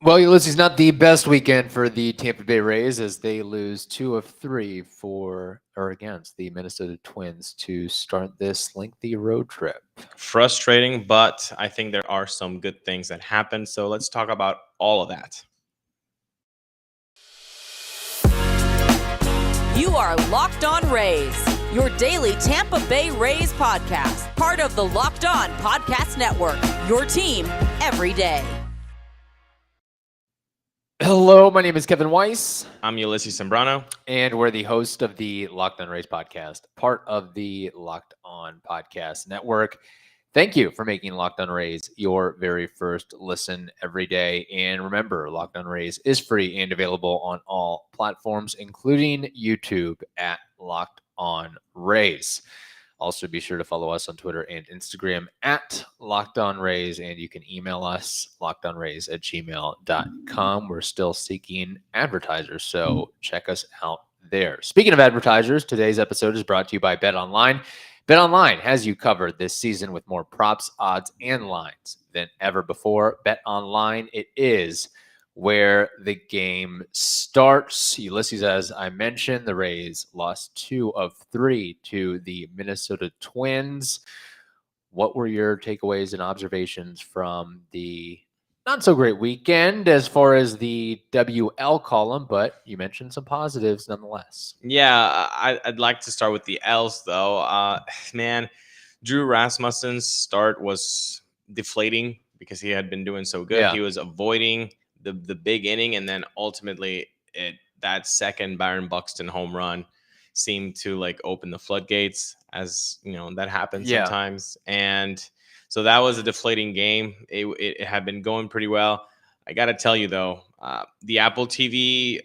Well, Ulises, not the best weekend for the Tampa Bay Rays as they lose 2 of 3 for or against the Minnesota Twins to start this lengthy road trip. Frustrating, but I think there are some good things that happened. So let's talk about all of that. You are Locked On Rays, your daily Tampa Bay Rays podcast, part of the Locked On Podcast Network, your team every day. Hello, my name is Kevin Weiss. I'm Ulises Sambrano. And we're the host of the Locked On Rays podcast, part of the Locked On Podcast Network. Thank you for making Locked On Rays your very first listen every day. And remember, Locked On Rays is free and available on all platforms, including YouTube at Locked On Rays. Also, be sure to follow us on Twitter and Instagram at Locked On Rays, and you can email us lockedonrays@gmail.com. We're still seeking advertisers, so check us out there. Speaking of advertisers, today's episode is brought to you by BetOnline. BetOnline has you covered this season with more props, odds, and lines than ever before. BetOnline, it is where the game starts. Ulises, as I mentioned, the Rays lost 2 of 3 to the Minnesota Twins. What were your takeaways and observations from the not so great weekend as far as the WL column, but you mentioned some positives nonetheless. Yeah, I'd like to start with the L's, though. Man, Drew Rasmussen's start was deflating because he had been doing so good. Yeah. He was avoiding the big inning, and then ultimately that second Byron Buxton home run seemed to like open the floodgates, as you know that happens sometimes. And so that was a deflating game. It had been going pretty well. I got to tell you though, the Apple TV,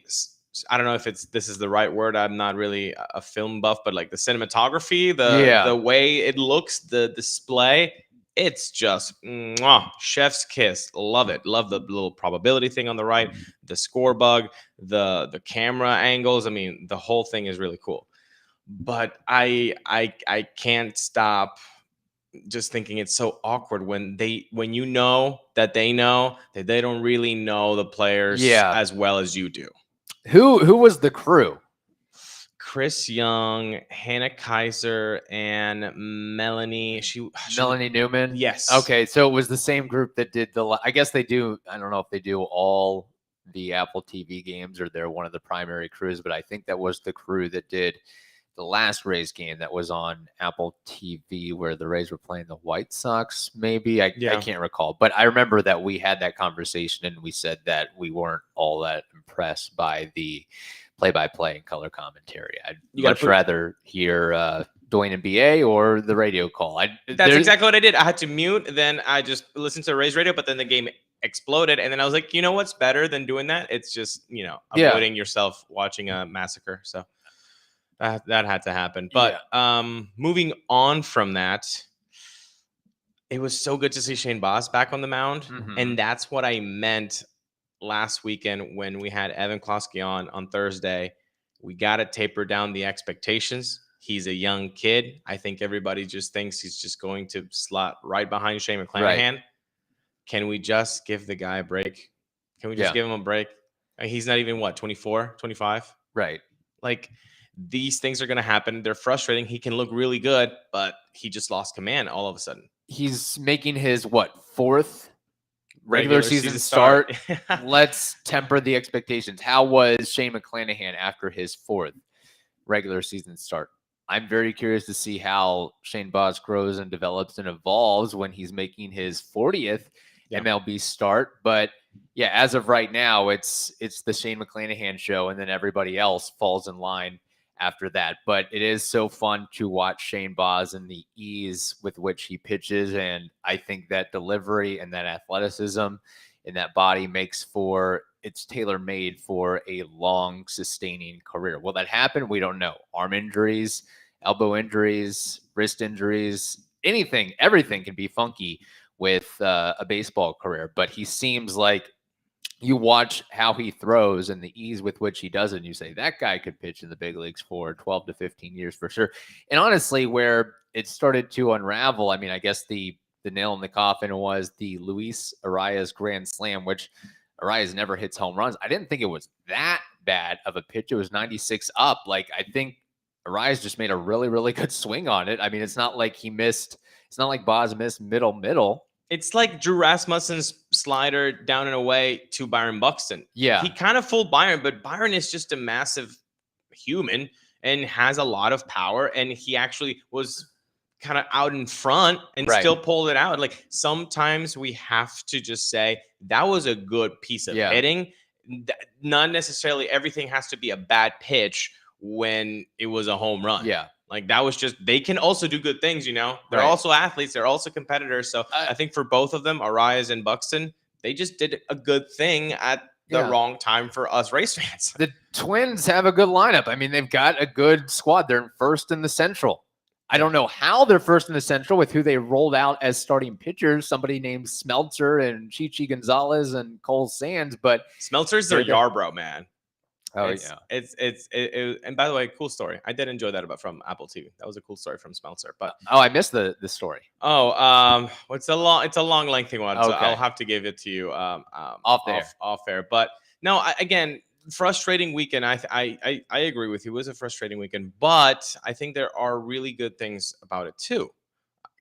I don't know if this is the right word. I'm not really a film buff, but like the cinematography, the way it looks, the display, it's just chef's kiss. Love it. Love the little probability thing on the right, the score bug, the camera angles. I mean, the whole thing is really cool. But I can't stop just thinking it's so awkward when you know that they don't really know the players as well as you do. Who was the crew? Chris Young, Hannah Kaiser, and Melanie. Melanie Newman? Yes. Okay, so it was the same group that did I guess they do, I don't know if they do all the Apple TV games or they're one of the primary crews, but I think that was the crew that did the last Rays game that was on Apple TV where the Rays were playing the White Sox, maybe. I can't recall. But I remember that we had that conversation and we said that we weren't all that impressed by the play-by-play and color commentary. I'd much rather hear Dwayne and BA or the radio call. That's exactly what I did. I had to mute, then I just listened to Rays radio, but then the game exploded, and then I was like, you know what's better than doing that? It's just, avoiding yourself watching a massacre. So that had to happen. But moving on from that, it was so good to see Shane Baz back on the mound. Mm-hmm. And that's what I meant last weekend when we had Evan Klosky on Thursday. We got to taper down the expectations. He's a young kid. I think everybody just thinks he's just going to slot right behind Shane McClanahan. Right. Can we just give the guy a break? Can we just give him a break? He's not even, 24, 25? Right. Like, these things are going to happen. They're frustrating. He can look really good, but he just lost command all of a sudden. He's making his, 4th regular season start. Let's temper the expectations. How was Shane McClanahan after his 4th regular season start? I'm very curious to see how Shane Baz grows and develops and evolves when he's making his 40th MLB start. But as of right now, it's the Shane McClanahan show, and then everybody else falls in line after that. But it is so fun to watch Shane Baz and the ease with which he pitches. And I think that delivery and that athleticism in that body it's tailor-made for a long sustaining career. Will that happen? We don't know. Arm injuries, elbow injuries, wrist injuries, everything can be funky with a baseball career. But he seems like, you watch how he throws and the ease with which he does it, and you say, that guy could pitch in the big leagues for 12 to 15 years for sure. And honestly, where it started to unravel, I mean, I guess the nail in the coffin was the Luis Arias Grand Slam, which Arozarena never hits home runs. I didn't think it was that bad of a pitch. It was 96 up. Like, I think Arozarena just made a really, really good swing on it. I mean, it's not like he missed. It's not like Baz missed middle. It's like Drew Rasmussen's slider down and away to Byron Buxton. Yeah. He kind of fooled Byron, but Byron is just a massive human and has a lot of power. And he actually was kind of out in front and still pulled it out. Like, sometimes we have to just say that was a good piece of hitting. Not necessarily everything has to be a bad pitch when it was a home run. Yeah. Like, that was just, they can also do good things, They're also athletes. They're also competitors. So I think for both of them, Arozarena and Buxton, they just did a good thing at the wrong time for us Rays fans. The Twins have a good lineup. I mean, they've got a good squad. They're first in the Central. I don't know how they're first in the Central with who they rolled out as starting pitchers. Somebody named Smeltzer and Chichi Gonzalez and Cole Sands, but Smeltzer's their Yarbrough, man. Oh, it's and by the way, cool story. I did enjoy that from Apple TV. That was a cool story from Smeltzer. But I missed the story. It's a long, lengthy one. Okay. So I'll have to give it to you off air. But no, again, frustrating weekend. I agree with you. It was a frustrating weekend, but I think there are really good things about it too.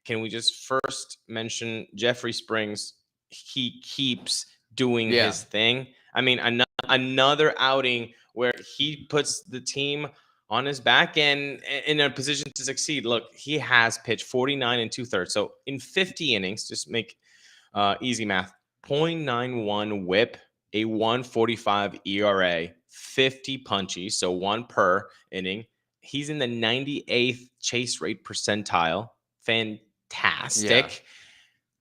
Can we just first mention Jeffrey Springs? He keeps doing his thing. I mean, another outing where he puts the team on his back and in a position to succeed. Look, he has pitched 49 and 2/3. So in 50 innings, just make easy math, 0.91 whip, a 1.45 ERA, 50 punchies, so 1 per inning. He's in the 98th chase rate percentile. Fantastic.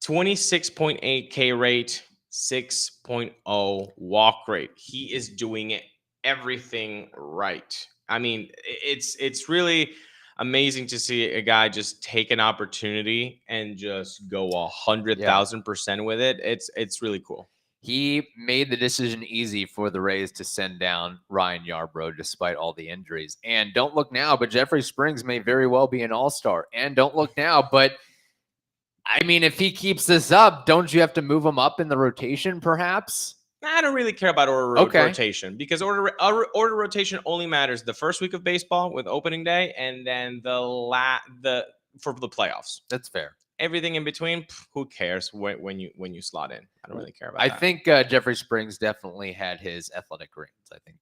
26.8 K rate, 6.0 walk rate. He is doing everything right. I mean, it's really amazing to see a guy just take an opportunity and just go 100,000% with it. It's really cool. He made the decision easy for the Rays to send down Ryan Yarbrough despite all the injuries. And don't look now, but Jeffrey Springs may very well be an all-star. And don't look now, but I mean, if he keeps this up, don't you have to move him up in the rotation perhaps? I don't really care about order rotation because order rotation only matters the first week of baseball with opening day and then for the playoffs. That's fair. Everything in between, who cares when you slot in? I don't really care about that. I think Jeffrey Springs definitely had his athletic greens. I think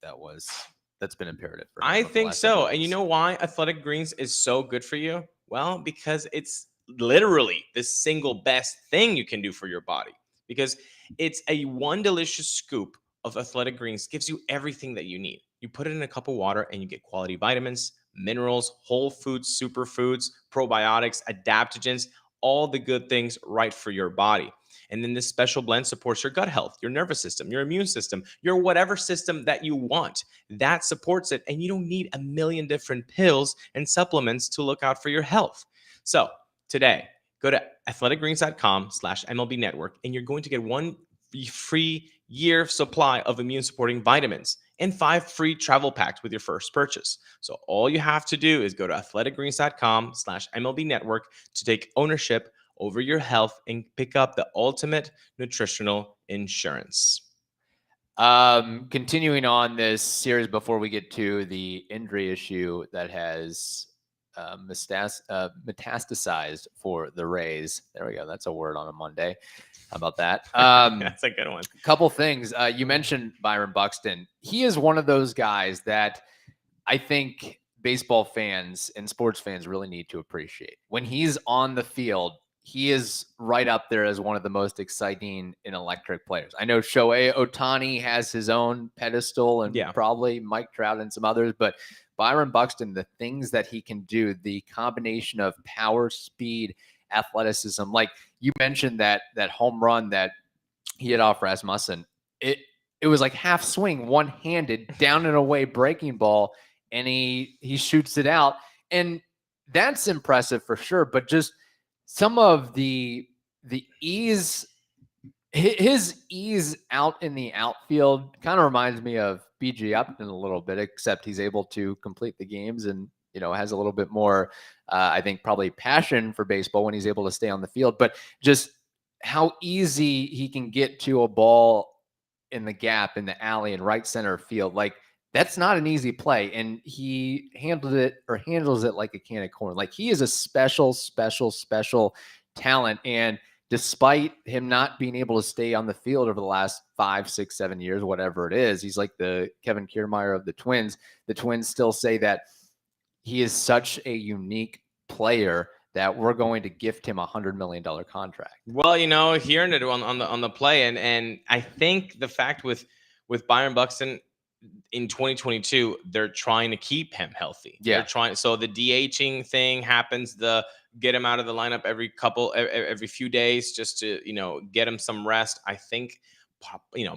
that's been imperative for him. I think so. And you know why athletic greens is so good for you? Well, because it's literally the single best thing you can do for your body, because it's a one delicious scoop of athletic greens gives you everything that you need. You put it in a cup of water and you get quality vitamins, minerals, whole foods, superfoods, probiotics, adaptogens, all the good things right for your body. And then this special blend supports your gut health, your nervous system, your immune system, your whatever system that you want. That supports it. And you don't need a million different pills and supplements to look out for your health. So today, go to athleticgreens.com/MLB network, and you're going to get 1 free year supply of immune supporting vitamins and 5 free travel packs with your first purchase. So all you have to do is go to athleticgreens.com/MLB network to take ownership over your health and pick up the ultimate nutritional insurance. Continuing on this series before we get to the injury issue that has metastasized for the Rays. There we go. That's a word on a Monday. How about that? That's a good one. Couple things. You mentioned Byron Buxton. He is one of those guys that I think baseball fans and sports fans really need to appreciate. When he's on the field, he is right up there as one of the most exciting and electric players. I know Shohei Ohtani has his own pedestal and probably Mike Trout and some others, but Byron Buxton, the things that he can do, the combination of power, speed, athleticism, like you mentioned that home run that he hit off Rasmussen, it was like half swing, one-handed, down and away breaking ball, and he shoots it out. And that's impressive for sure, but just some of the ease, his ease out in the outfield kind of reminds me of B.J. Upton a little bit, except he's able to complete the games and, has a little bit more, I think, probably passion for baseball when he's able to stay on the field. But just how easy he can get to a ball in the gap, in the alley, and right center field. Like, that's not an easy play. And he handles it like a can of corn. Like, he is a special talent. And despite him not being able to stay on the field over the last 5, 6, 7 years, whatever it is, he's like the Kevin Kiermaier of the Twins. The Twins still say that he is such a unique player that we're going to gift him $100 million contract. Well, hearing it on the play, and I think the fact with Byron Buxton in 2022, they're trying to keep him healthy. Yeah. They're trying. So the DHing thing happens, the get him out of the lineup every few days just to, get him some rest. I think,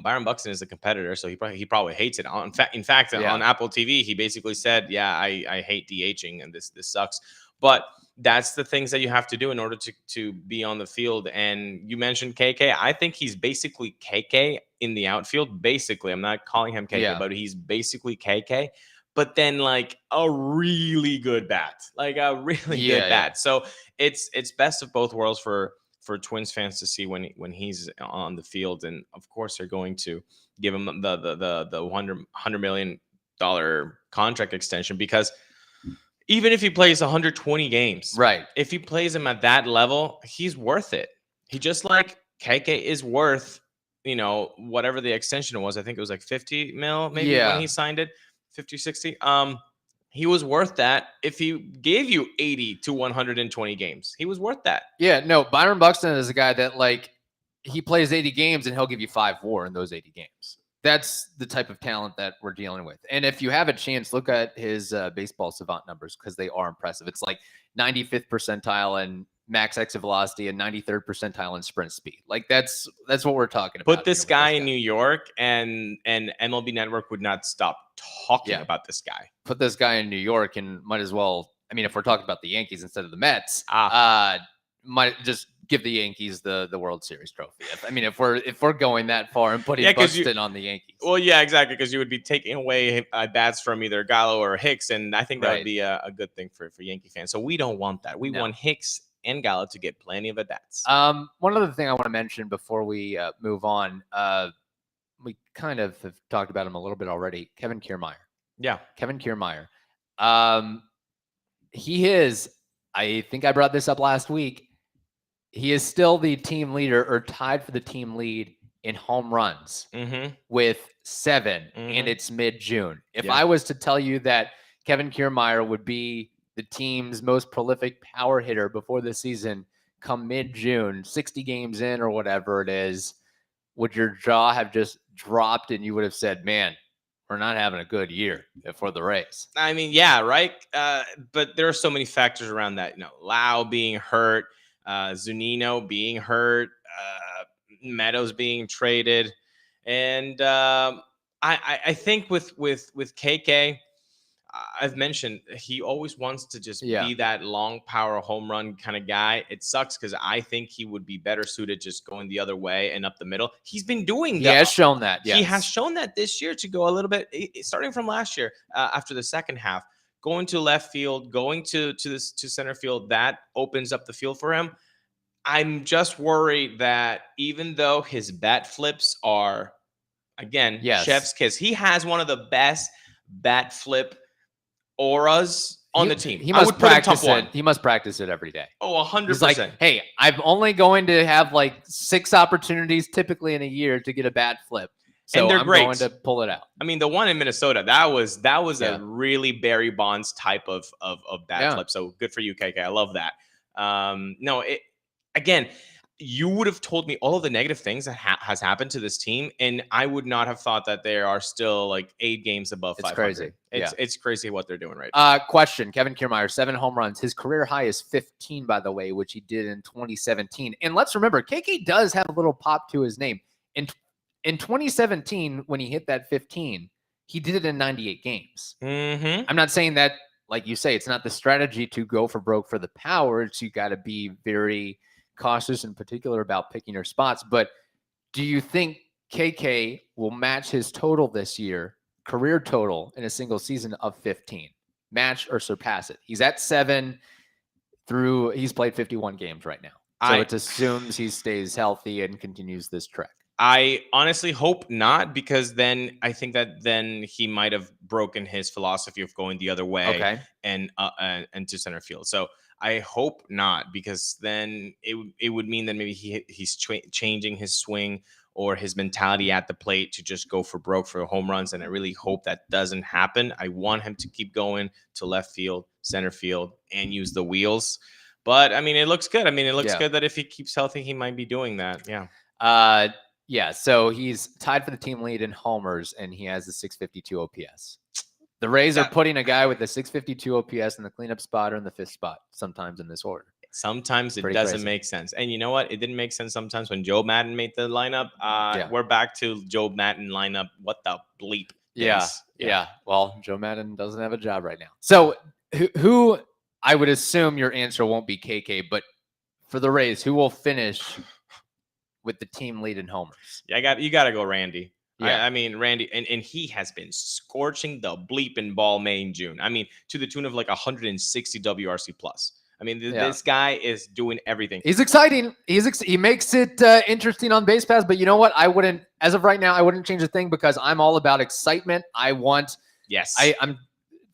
Byron Buxton is a competitor, so he probably hates it. In fact, on Apple TV, he basically said, yeah, I hate DHing and this sucks. But that's the things that you have to do in order to be on the field. And you mentioned KK. I think he's basically KK in the outfield. Basically, I'm not calling him KK, but he's basically KK. But then like a really good bat, good bat. So it's best of both worlds for Twins fans to see when he's on the field. And of course, they're going to give him the $100 million contract extension, because even if he plays 120 games, right? If he plays him at that level, he's worth it. He just like KK is worth, whatever the extension was. I think it was like 50 mil maybe when he signed it, 50, 60. He was worth that. If he gave you 80 to 120 games, he was worth that. Yeah, no, Byron Buxton is a guy that like he plays 80 games and he'll give you 5 WAR in those 80 games. That's the type of talent that we're dealing with. And if you have a chance, look at his baseball savant numbers, because they are impressive. It's like 95th percentile in max exit velocity and 93rd percentile in sprint speed. Like that's what we're talking about. Put this guy in New York and MLB Network would not stop talking about this guy. Put this guy in New York and might as well, I mean, if we're talking about the Yankees instead of the Mets, might just give the Yankees the World Series trophy. If we're going that far and putting Buxton on the Yankees. Well, yeah, exactly, because you would be taking away bats from either Gallo or Hicks, and I think that would be a good thing for Yankee fans. So we don't want that. We want Hicks and Gallo to get plenty of at-bats. One other thing I want to mention before we move on, we kind of have talked about him a little bit already. Kevin Kiermaier. Yeah, Kevin Kiermaier. He is. I think I brought this up last week. He is still the team leader, or tied for the team lead in home runs with 7, and it's mid-June. If I was to tell you that Kevin Kiermaier would be the team's most prolific power hitter before the season come mid-June, 60 games in or whatever it is, would your jaw have just dropped and you would have said, man, we're not having a good year for the Rays? I mean, yeah, right? But there are so many factors around that. Lau being hurt, Zunino being hurt, Meadows being traded, and I think with KK, I've mentioned he always wants to just be that long power home run kind of guy. It sucks because I think he would be better suited just going the other way and up the middle. He's been doing that. He has shown that. Yes. He has shown that this year to go a little bit, starting from last year after the second half. Going to left field, going to center field, that opens up the field for him. I'm just worried that even though his bat flips are, again, chef's kiss, he has one of the best bat flip auras on the team. He must practice it. He must practice it every day. Oh, 100%. He's like, hey, I'm only going to have like 6 opportunities typically in a year to get a bat flip. So and they're I'm great. going to pull it out. I mean, the one in Minnesota, that was a really Barry Bonds type of bat flip. So good for you, KK. I love that. Again, you would have told me all of the negative things that has happened to this team, and I would not have thought that they are still like 8 games above 500. Crazy. It's crazy what they're doing right now. Question: Kevin Kiermaier, 7 home runs. His career high is 15, by the way, which he did in 2017. And let's remember, KK does have a little pop to his name. In 2017, when he hit that 15, he did it in 98 games. I'm not saying that, like you say, it's not the strategy to go for broke for the power. It's you got to be very cautious in particular about picking your spots. But do you think KK will match his total this year, career total in a single season of 15? Match or surpass it? He's at 7 he's played 51 games right now. So it assumes he stays healthy and continues this trek. I honestly hope not, because then I think that then he might have broken his philosophy of going the other way Okay. and to center field. So I hope not, because then it would mean that maybe he's changing his swing or his mentality at the plate to just go for broke for home runs. And I really hope that doesn't happen. I want him to keep going to left field, center field, and use the wheels. But I mean, it looks good. I mean, it looks good that if he keeps healthy, he might be doing that. Yeah. Yeah, so he's tied for the team lead in homers, and he has a 652 OPS. The Rays are putting a guy with a 652 OPS in the cleanup spot or in the fifth spot sometimes in this order. Sometimes it doesn't make sense. And you know what? It didn't make sense sometimes when Joe Madden made the lineup. We're back to Joe Madden lineup. What the bleep? Yeah. Well, Joe Madden doesn't have a job right now. So who I would assume your answer won't be KK, but for the Rays, who will finish with the team lead in homers? Yeah, you got to go Randy. Yeah. I mean, Randy, and he has been scorching the bleeping ball May and June. I mean, to the tune of like 160 WRC plus. I mean, this guy is doing everything. He's exciting. He makes it interesting on base paths, but you know what? I wouldn't, as of right now, I wouldn't change a thing because I'm all about excitement. I'm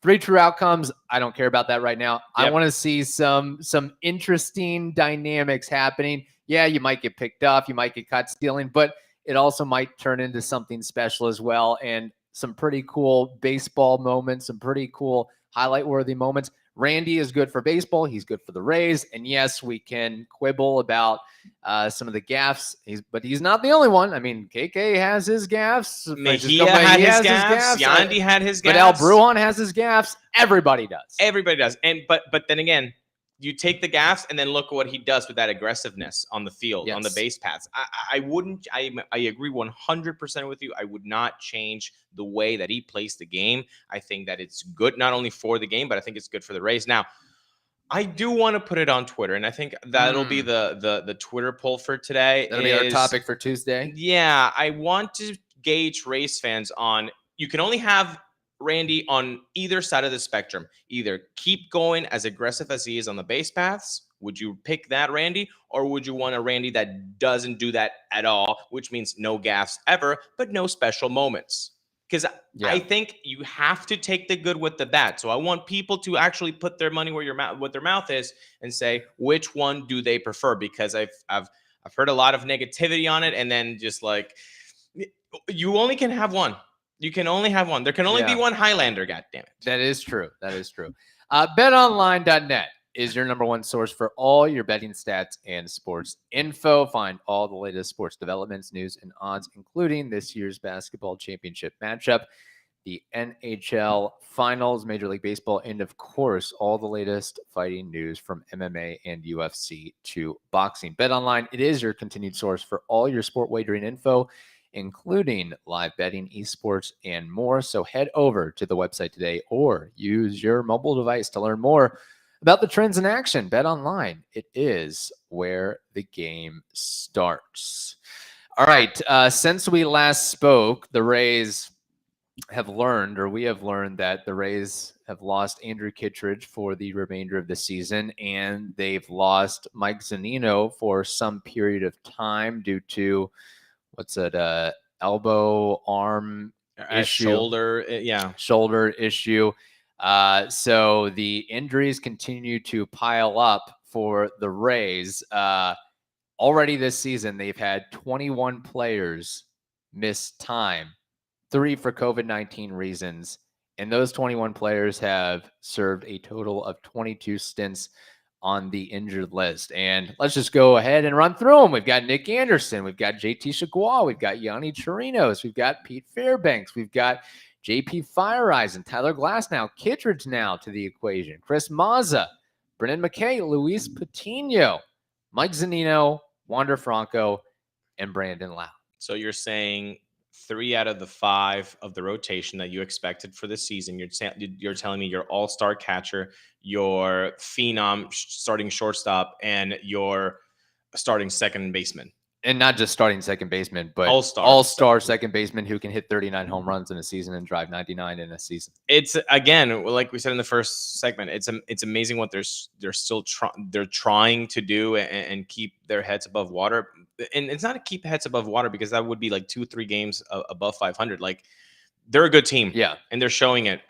3 true outcomes. I don't care about that right now. Yep. I want to see some interesting dynamics happening. Yeah, you might get picked off, you might get caught stealing, but it also might turn into something special as well, and some pretty cool baseball moments, some pretty cool highlight-worthy moments. Randy is good for baseball. He's good for the Rays. And yes, we can quibble about some of the gaffes, but he's not the only one. I mean, KK has his gaffes. Mejia had his gaffes. Yandy had his gaffes. But Al Brujan has his gaffes. Everybody does. Everybody does. And but then again, you take the gaffes and then look at what he does with that aggressiveness on the field, on the base paths. I agree 100% with you. I would not change the way that he plays the game. I think that it's good not only for the game, but I think it's good for the Rays. Now, I do want to put it on Twitter, and I think that'll be the Twitter poll for today. That'll be our topic for Tuesday. Yeah, I want to gauge Rays fans on, you can only have Randy on either side of the spectrum. Either keep going as aggressive as he is on the base paths. Would you pick that Randy? Or would you want a Randy that doesn't do that at all, which means no gaffes ever, but no special moments? Because I think you have to take the good with the bad. So I want people to actually put their money where their mouth is and say, which one do they prefer? Because I've heard a lot of negativity on it, and then just like, you only can have one. You can only have one. There can only be one Highlander, goddammit. That is true. BetOnline.net is your number one source for all your betting stats and sports info. Find all the latest sports developments, news, and odds, including this year's basketball championship matchup, the NHL Finals, Major League Baseball, and, of course, all the latest fighting news from MMA and UFC to boxing. BetOnline, it is your continued source for all your sport wagering info, including live betting, esports, and more. So head over to the website today or use your mobile device to learn more about the trends in action. Bet Online, it is where the game starts. All right, since we last spoke, the Rays have learned, or we have learned, that the Rays have lost Andrew Kittredge for the remainder of the season, and they've lost Mike Zunino for some period of time due to elbow, arm issue, shoulder issue. So the injuries continue to pile up for the Rays. Already this season, they've had 21 players miss time, 3 for COVID-19 reasons. And those 21 players have served a total of 22 stints on the injured list. And let's just go ahead and run through them. We've got Nick Anderson. We've got JT Chagua. We've got Yanni Chirinos. We've got Pete Fairbanks. We've got JP Fireeyes and Tyler Glasnow. Kittredge now to the equation. Chris Mazza, Brennan McKay, Luis Patino, Mike Zunino, Wander Franco, and Brandon Lau. So you're saying 3 out of the 5 of the rotation that you expected for the season, you're telling me your all-star catcher, your phenom starting shortstop, and your starting second baseman And not just starting second baseman, but all-star second baseman who can hit 39 home runs in a season and drive 99 in a season. It's, again, like we said in the first segment, it's amazing what they're still trying to do and keep their heads above water. And it's not to keep heads above water because that would be like 2-3 games above 500. Like, they're a good team. Yeah. And they're showing it.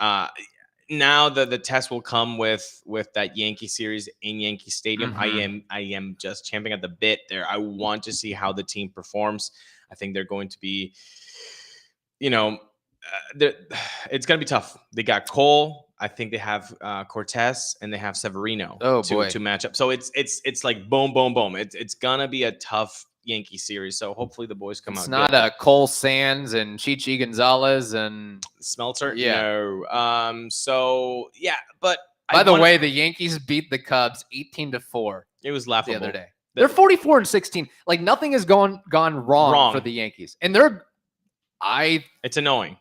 Now the test will come with that Yankee series in Yankee Stadium. Mm-hmm. I am just champing at the bit there. I want to see how the team performs. I think they're going to be, it's going to be tough. They got Cole. I think they have Cortez and they have Severino to match up. So it's like boom, boom, boom. It's gonna be a tough Yankee series. So hopefully the boys come out. It's not a Cole Sands and Chichi Gonzalez and Smelter. Yeah. No. So yeah, but by the way, the Yankees beat the Cubs 18-4. It was laughable the other day. They're 44-16. Like, nothing has gone wrong for the Yankees, and it's annoying.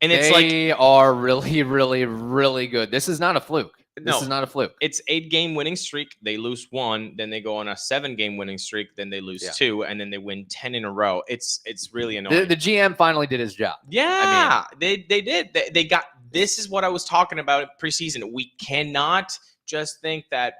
And they are really, really, really good. This is not a fluke. This is not a fluke. It's 8-game winning streak. They lose 1, then they go on a 7-game winning streak, then they lose 2, and then they win 10 in a row. It's really annoying. The GM finally did his job. Yeah, they did. They got. This is what I was talking about preseason. We cannot just think that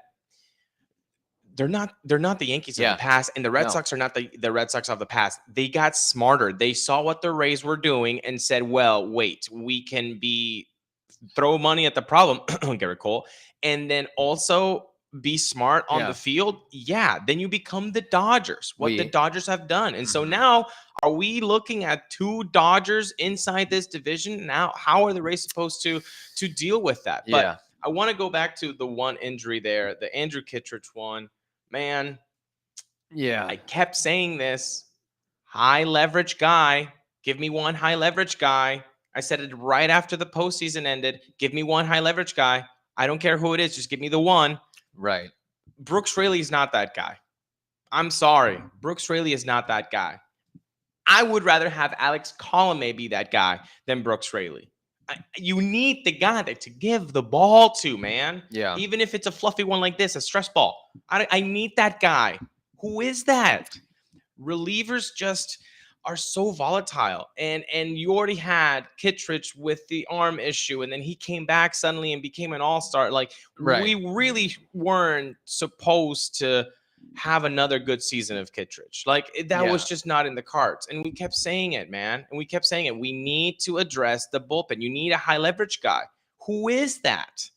they're not the Yankees of the past, and the Red Sox are not the Red Sox of the past. They got smarter. They saw what the Rays were doing and said, well, wait, we can throw money at the problem, Garrett Cole, and then also be smart on the field. Yeah, then you become the Dodgers, the Dodgers have done. And so now, are we looking at 2 Dodgers inside this division? Now, how are the Rays supposed to deal with that? But I want to go back to the one injury there, the Andrew Kittredge one. Man, I kept saying this. High leverage guy. Give me one high leverage guy. I said it right after the postseason ended. Give me one high leverage guy. I don't care who it is. Just give me the one. Right. Brooks Raley is not that guy. I'm sorry. Brooks Raley is not that guy. I would rather have Alex Colomé be that guy than Brooks Raley. You need the guy to give the ball to, man. Yeah. Even if it's a fluffy one like this, a stress ball. I need that guy. Who is that? Relievers just are so volatile. And you already had Kittredge with the arm issue, and then he came back suddenly and became an all-star. Like, we really weren't supposed to have another good season of Kittredge. Like, that was just not in the cards. And we kept saying it, man. And we kept saying it. We need to address the bullpen. You need a high leverage guy. Who is that?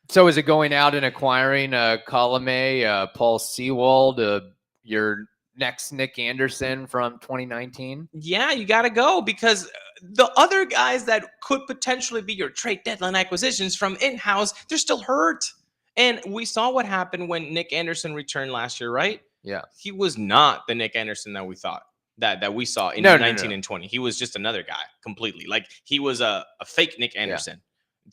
So is it going out and acquiring Colomé, Paul Sewald, your next Nick Anderson from 2019? Yeah, you got to go, because the other guys that could potentially be your trade deadline acquisitions from in-house, they're still hurt. And we saw what happened when Nick Anderson returned last year, right? Yeah. He was not the Nick Anderson that we thought, that we saw in 19 and 20. He was just another guy completely. Like, he was a fake Nick Anderson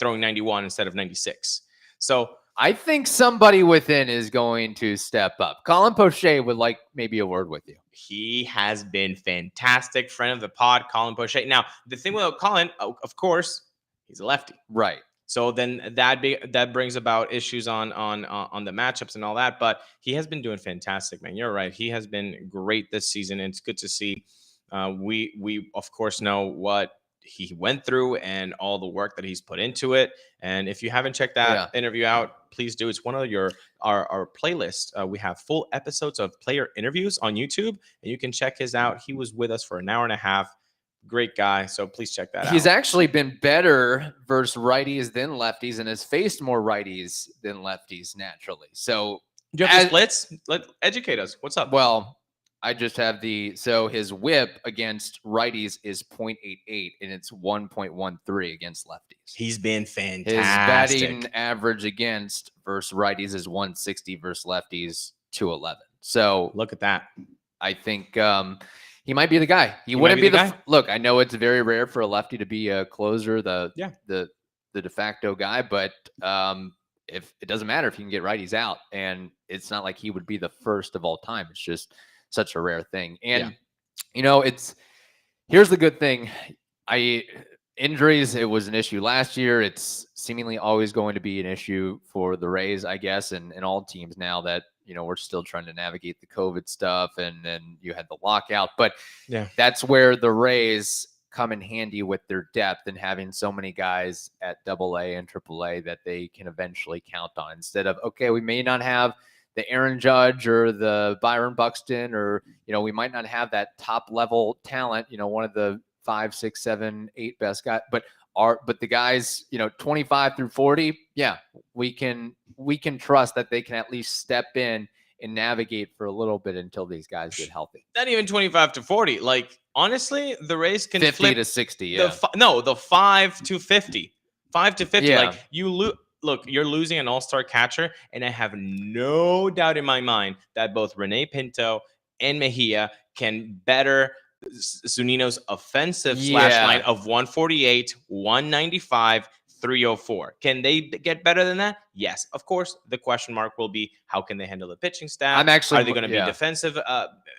throwing 91 instead of 96. So I think somebody within is going to step up. Colin Poche would like maybe a word with you. He has been fantastic. Friend of the pod, Colin Poche. Now, the thing with Colin, of course, he's a lefty. Right. So then that brings about issues on the matchups and all that. But he has been doing fantastic, man. You're right. He has been great this season. And it's good to see. We of course know what he went through and all the work that he's put into it. And if you haven't checked that interview out, please do. It's one of our playlists. We have full episodes of player interviews on YouTube, and you can check his out. He was with us for an hour and a half. Great guy. So please check that out. He's actually been better versus righties than lefties, and has faced more righties than lefties naturally. So do you have the splits? Educate us. What's up? Well, I just have so his whip against righties is 0.88, and it's 1.13 against lefties. He's been fantastic. His batting average against versus righties is 160 versus lefties 211. So look at that. I think he might be the guy. He wouldn't be the guy. Look, I know it's very rare for a lefty to be a closer, the de facto guy, but if it doesn't matter if you can get righties out, and it's not like he would be the first of all time. It's just such a rare thing. And here's the good thing. Injuries, it was an issue last year. It's seemingly always going to be an issue for the Rays, I guess, and all teams now that we're still trying to navigate the COVID stuff, and then you had the lockout. But Yeah, that's where the Rays come in handy with their depth and having so many guys at AA and AAA that they can eventually count on, instead of, okay, we may not have the Aaron Judge or the Byron Buxton, or, we might not have that top level talent, one of the 5, 6, 7, 8 best guys, but the guys, 25 through 40, yeah, we can trust that they can at least step in and navigate for a little bit until these guys get healthy. not even 25 to 40. Like, honestly, the Rays can 50 flip to 60. Yeah. the 5 to 50. 5 to 50. Yeah. Like, look, you're losing an all-star catcher, and I have no doubt in my mind that both Rene Pinto and Mejia can better Zunino's offensive slash line of 148, 195, 304. Can they get better than that? Yes, of course. The question mark will be, how can they handle the pitching staff? Are they going to be defensive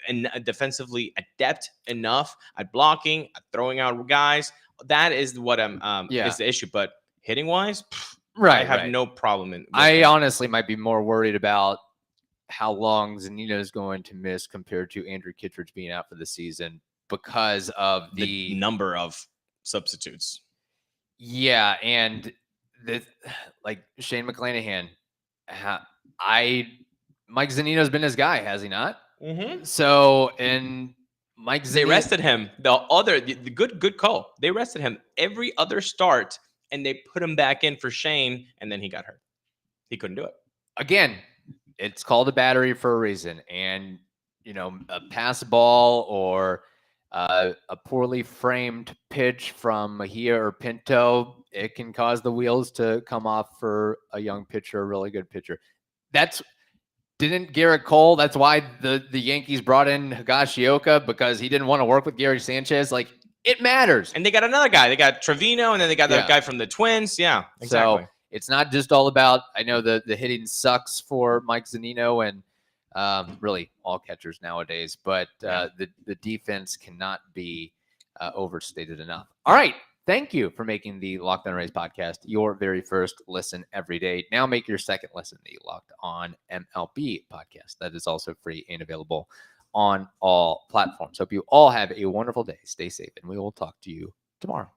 and defensively adept enough at blocking, at throwing out guys? That is what is the issue. But hitting wise, I have no problem I honestly might be more worried about how long Zunino is going to miss compared to Andrew Kittredge being out for the season, because of the number of substitutes. Yeah, and like Shane McClanahan, Mike Zunino's been his guy, has he not? Mm-hmm. So, and Mike Zunino, they rested him. The good call. They rested him every other start, and they put him back in for Shane, and then he got hurt. He couldn't do it. Again, it's called a battery for a reason, and a pass ball or a poorly framed pitch from Mejia or Pinto, it can cause the wheels to come off for a young pitcher, a really good pitcher. Didn't Garrett Cole? That's why the Yankees brought in Higashioka, because he didn't want to work with Gary Sanchez. Like, it matters. And they got another guy. They got Trevino, and then they got that guy from the Twins. Yeah, exactly. So it's not just all about, I know the hitting sucks for Mike Zunino and really all catchers nowadays, but the defense cannot be overstated enough. All right. Thank you for making the Locked On Rays podcast your very first listen every day. Now make your second listen the Locked On MLB podcast. That is also free and available on all platforms. Hope you all have a wonderful day. Stay safe, and we will talk to you tomorrow.